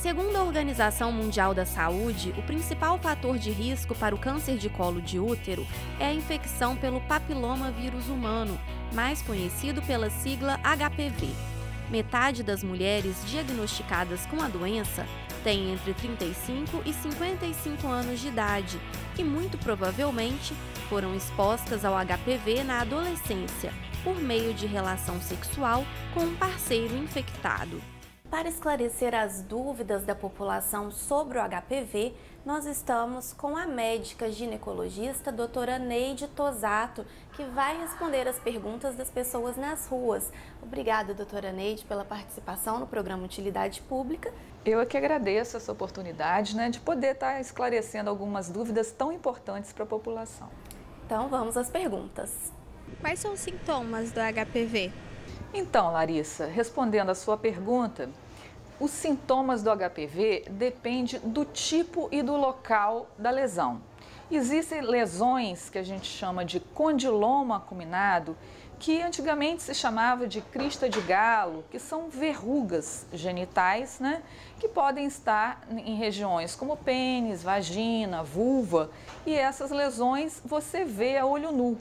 Segundo a Organização Mundial da Saúde, o principal fator de risco para o câncer de colo de útero é a infecção pelo papiloma vírus humano, mais conhecido pela sigla HPV. Metade das mulheres diagnosticadas com a doença tem entre 35 e 55 anos de idade e, muito provavelmente, foram expostas ao HPV na adolescência, por meio de relação sexual com um parceiro infectado. Para esclarecer as dúvidas da população sobre o HPV, nós estamos com a médica ginecologista doutora Neide Tosato, que vai responder as perguntas das pessoas nas ruas. Obrigada, doutora Neide, pela participação no programa Utilidade Pública. Eu é que agradeço essa oportunidade, de poder estar esclarecendo algumas dúvidas tão importantes para a população. Então, vamos às perguntas. Quais são os sintomas do HPV? Então, Larissa, respondendo a sua pergunta, os sintomas do HPV dependem do tipo e do local da lesão. Existem lesões que a gente chama de condiloma acuminado, que antigamente se chamava de crista de galo, que são verrugas genitais, que podem estar em regiões como pênis, vagina, vulva, e essas lesões você vê a olho nu.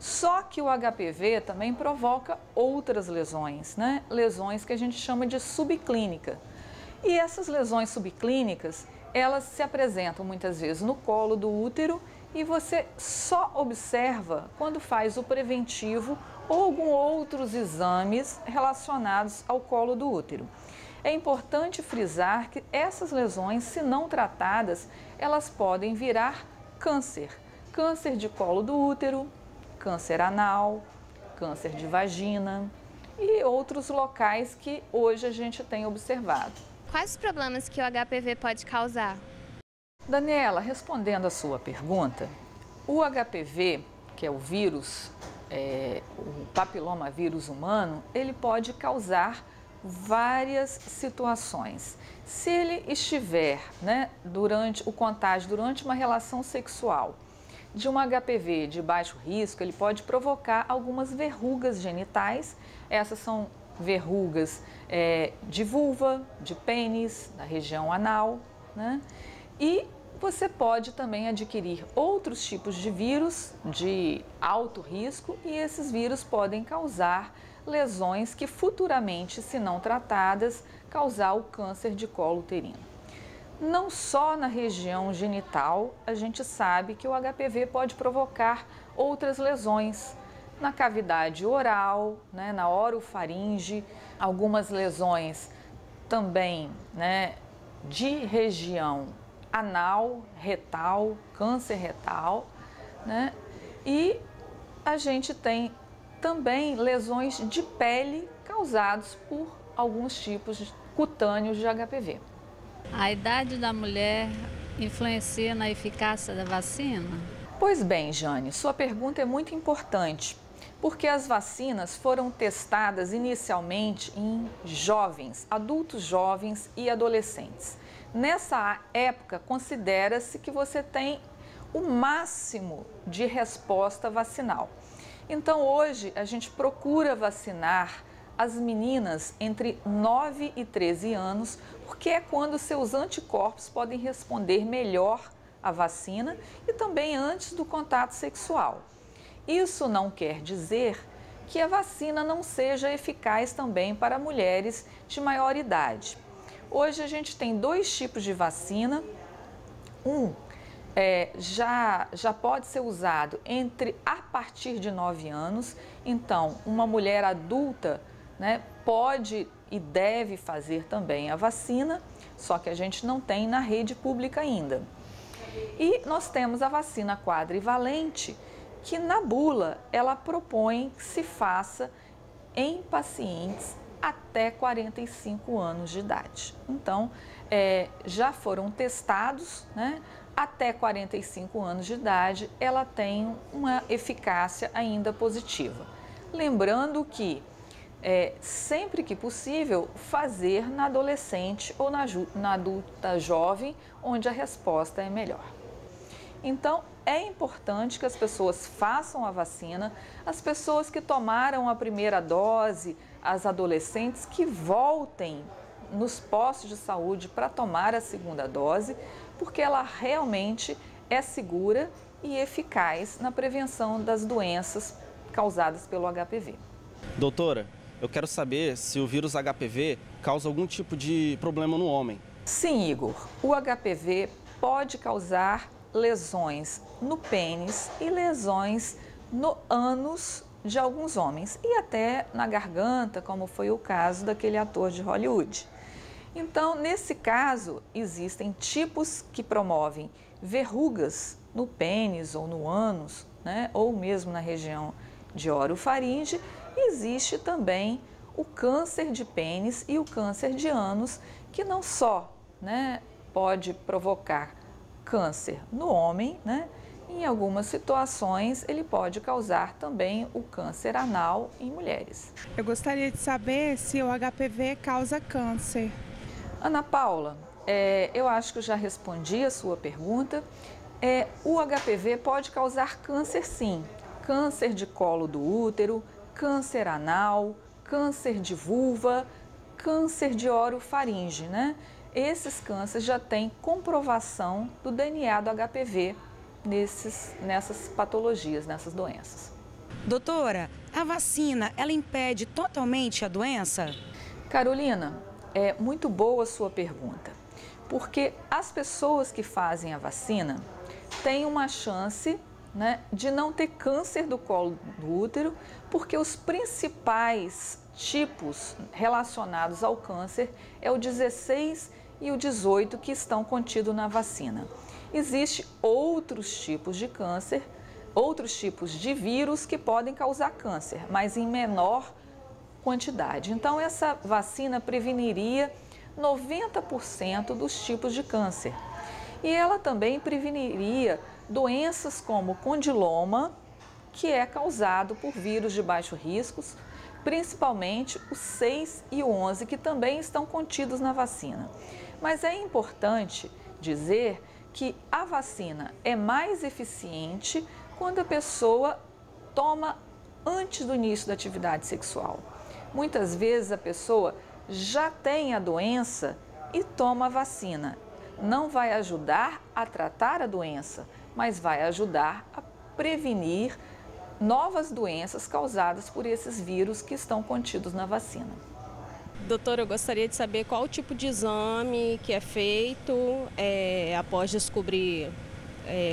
Só que o HPV também provoca outras lesões, lesões que a gente chama de subclínica. E essas lesões subclínicas, elas se apresentam muitas vezes no colo do útero e você só observa quando faz o preventivo ou alguns outros exames relacionados ao colo do útero. É importante frisar que essas lesões, se não tratadas, elas podem virar câncer. Câncer de colo do útero, câncer anal, câncer de vagina e outros locais que hoje a gente tem observado. Quais os problemas que o HPV pode causar? Daniela, respondendo a sua pergunta, o HPV, que é o vírus, o papilomavírus humano, ele pode causar várias situações. Se ele estiver durante o contágio, durante uma relação sexual, de um HPV de baixo risco, ele pode provocar algumas verrugas genitais. Essas são verrugas de vulva, de pênis, na região anal, E você pode também adquirir outros tipos de vírus de alto risco e esses vírus podem causar lesões que futuramente, se não tratadas, causar o câncer de colo uterino. Não só na região genital, a gente sabe que o HPV pode provocar outras lesões na cavidade oral, na orofaringe, algumas lesões também de região anal, retal, câncer retal, E a gente tem também lesões de pele causadas por alguns tipos cutâneos de HPV. A idade da mulher influencia na eficácia da vacina? Pois bem, Jane, sua pergunta é muito importante, porque as vacinas foram testadas inicialmente em jovens, adultos jovens e adolescentes. Nessa época, considera-se que você tem o máximo de resposta vacinal. Então, hoje, a gente procura vacinar as meninas entre 9 e 13 anos, porque é quando seus anticorpos podem responder melhor à vacina e também antes do contato sexual. Isso não quer dizer que a vacina não seja eficaz também para mulheres de maior idade. Hoje a gente tem dois tipos de vacina. Já pode ser usado a partir de 9 anos. Então, uma mulher adulta pode e deve fazer também a vacina, só que a gente não tem na rede pública ainda. E nós temos a vacina quadrivalente, que na bula ela propõe que se faça em pacientes até 45 anos de idade. Então, já foram testados, até 45 anos de idade, ela tem uma eficácia ainda positiva. Lembrando que, sempre que possível, fazer na adolescente ou na adulta jovem, onde a resposta é melhor. Então, é importante que as pessoas façam a vacina, as pessoas que tomaram a primeira dose, as adolescentes, que voltem nos postos de saúde para tomar a segunda dose, porque ela realmente é segura e eficaz na prevenção das doenças causadas pelo HPV. Doutora, eu quero saber se o vírus HPV causa algum tipo de problema no homem. Sim, Igor. O HPV pode causar lesões no pênis e lesões no ânus de alguns homens e até na garganta, como foi o caso daquele ator de Hollywood. Então, nesse caso, existem tipos que promovem verrugas no pênis ou no ânus, né, ou mesmo na região de orofaringe. Existe também o câncer de pênis e o câncer de ânus, que não só, né, pode provocar câncer no homem, né, em algumas situações ele pode causar também o câncer anal em mulheres. Eu gostaria de saber se o HPV causa câncer. Ana Paula, eu acho que eu já respondi a sua pergunta. O HPV pode causar câncer sim, câncer de colo do útero, câncer anal, câncer de vulva, câncer de orofaringe, né? Esses cânceres já têm comprovação do DNA do HPV nessas patologias, nessas doenças. Doutora, a vacina, ela impede totalmente a doença? Carolina, é muito boa a sua pergunta, porque as pessoas que fazem a vacina têm uma chance, né, de não ter câncer do colo do útero, porque os principais tipos relacionados ao câncer é o 16 e o 18 que estão contidos na vacina. Existem outros tipos de câncer, outros tipos de vírus que podem causar câncer, mas em menor quantidade. Então, essa vacina preveniria 90% dos tipos de câncer. E ela também preveniria doenças como condiloma, que é causado por vírus de baixo risco, principalmente o 6 e o 11, que também estão contidos na vacina. Mas é importante dizer que a vacina é mais eficiente quando a pessoa toma antes do início da atividade sexual. Muitas vezes a pessoa já tem a doença e toma a vacina. Não vai ajudar a tratar a doença, mas vai ajudar a prevenir novas doenças causadas por esses vírus que estão contidos na vacina. Doutora, eu gostaria de saber qual o tipo de exame que é feito após descobrir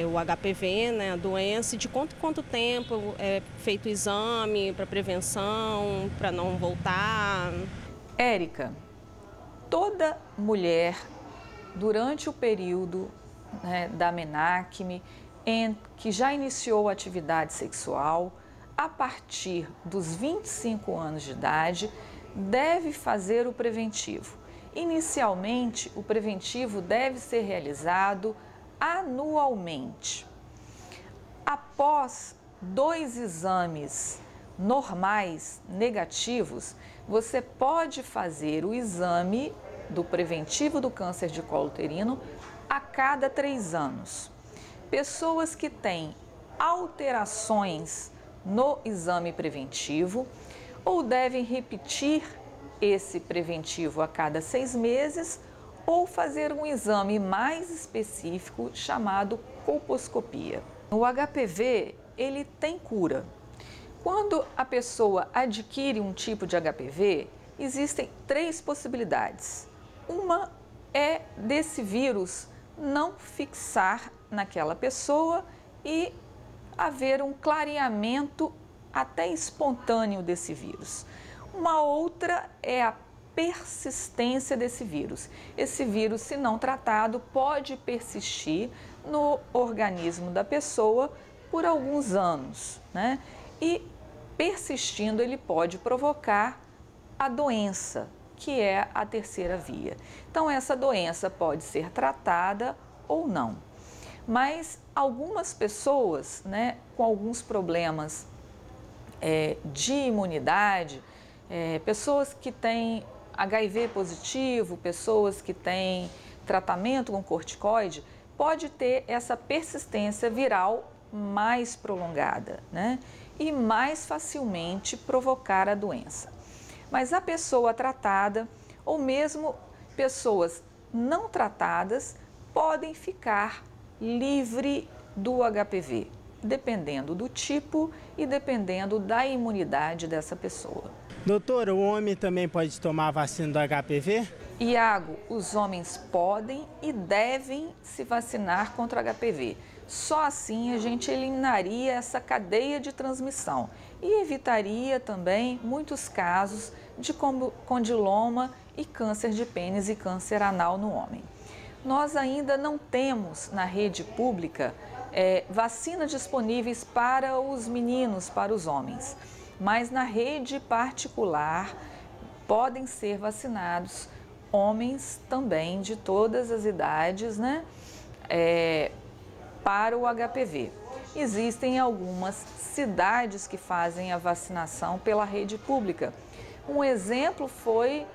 o HPV, né, a doença, e de quanto tempo é feito o exame para prevenção, para não voltar? Érica, toda mulher, durante o período, né, da menarquia, que já iniciou a atividade sexual, a partir dos 25 anos de idade, deve fazer o preventivo. Inicialmente, o preventivo deve ser realizado anualmente. Após 2 exames normais negativos, você pode fazer o exame do preventivo do câncer de colo uterino a cada 3 anos. Pessoas que têm alterações no exame preventivo ou devem repetir esse preventivo a cada 6 meses ou fazer um exame mais específico chamado colposcopia. O HPV, ele tem cura. Quando a pessoa adquire um tipo de HPV, existem 3 possibilidades. Uma é desse vírus não fixar naquela pessoa e haver um clareamento até espontâneo desse vírus. Uma outra é a persistência desse vírus. Esse vírus, se não tratado, pode persistir no organismo da pessoa por alguns anos, né? E persistindo, ele pode provocar a doença, que é a terceira via. Então, essa doença pode ser tratada ou não. Mas algumas pessoas, né, com alguns problemas de imunidade, pessoas que têm HIV positivo, pessoas que têm tratamento com corticoide, pode ter essa persistência viral mais prolongada, né? E mais facilmente provocar a doença. Mas a pessoa tratada, ou mesmo pessoas não tratadas podem ficar livre do HPV, dependendo do tipo e dependendo da imunidade dessa pessoa. Doutora, o homem também pode tomar a vacina do HPV? Iago, os homens podem e devem se vacinar contra o HPV. Só assim a gente eliminaria essa cadeia de transmissão e evitaria também muitos casos de condiloma e câncer de pênis e câncer anal no homem. Nós ainda não temos na rede pública vacinas disponíveis para os meninos, para os homens, mas na rede particular podem ser vacinados homens também de todas as idades, né? Para o HPV. Existem algumas cidades que fazem a vacinação pela rede pública. Um exemplo foi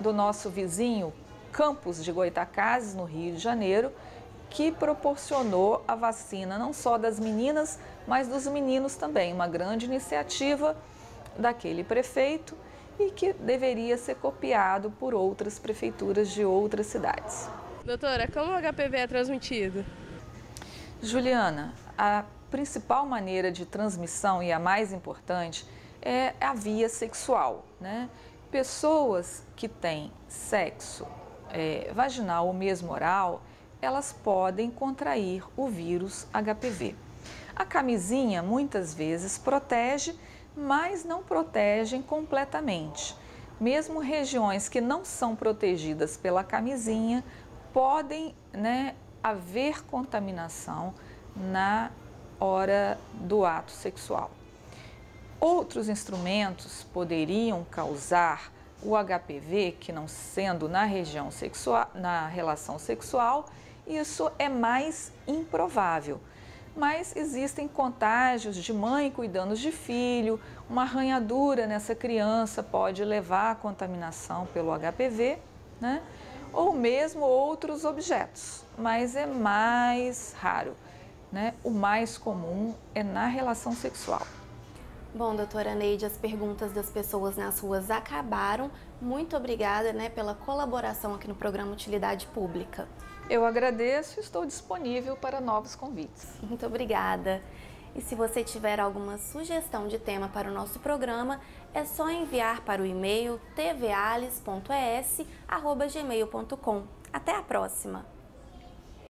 do nosso vizinho Campos de Goytacazes, no Rio de Janeiro, que proporcionou a vacina não só das meninas, mas dos meninos também. Uma grande iniciativa daquele prefeito e que deveria ser copiado por outras prefeituras de outras cidades. Doutora, como o HPV é transmitido? Juliana, a principal maneira de transmissão e a mais importante é a via sexual, né? Pessoas que têm sexo vaginal ou mesmo oral, elas podem contrair o vírus HPV. A camisinha muitas vezes protege, mas não protegem completamente. Mesmo regiões que não são protegidas pela camisinha, podem, haver contaminação na hora do ato sexual. Outros instrumentos poderiam causar o HPV, que não sendo na região sexual, na relação sexual, isso é mais improvável. Mas existem contágios de mãe cuidando de filho, uma arranhadura nessa criança pode levar à contaminação pelo HPV, né? Ou mesmo outros objetos, mas é mais raro, né? O mais comum é na relação sexual. Bom, doutora Neide, as perguntas das pessoas nas ruas acabaram. Muito obrigada, pela colaboração aqui no programa Utilidade Pública. Eu agradeço e estou disponível para novos convites. Muito obrigada. E se você tiver alguma sugestão de tema para o nosso programa, é só enviar para o e-mail tvales.es@gmail.com. Até a próxima!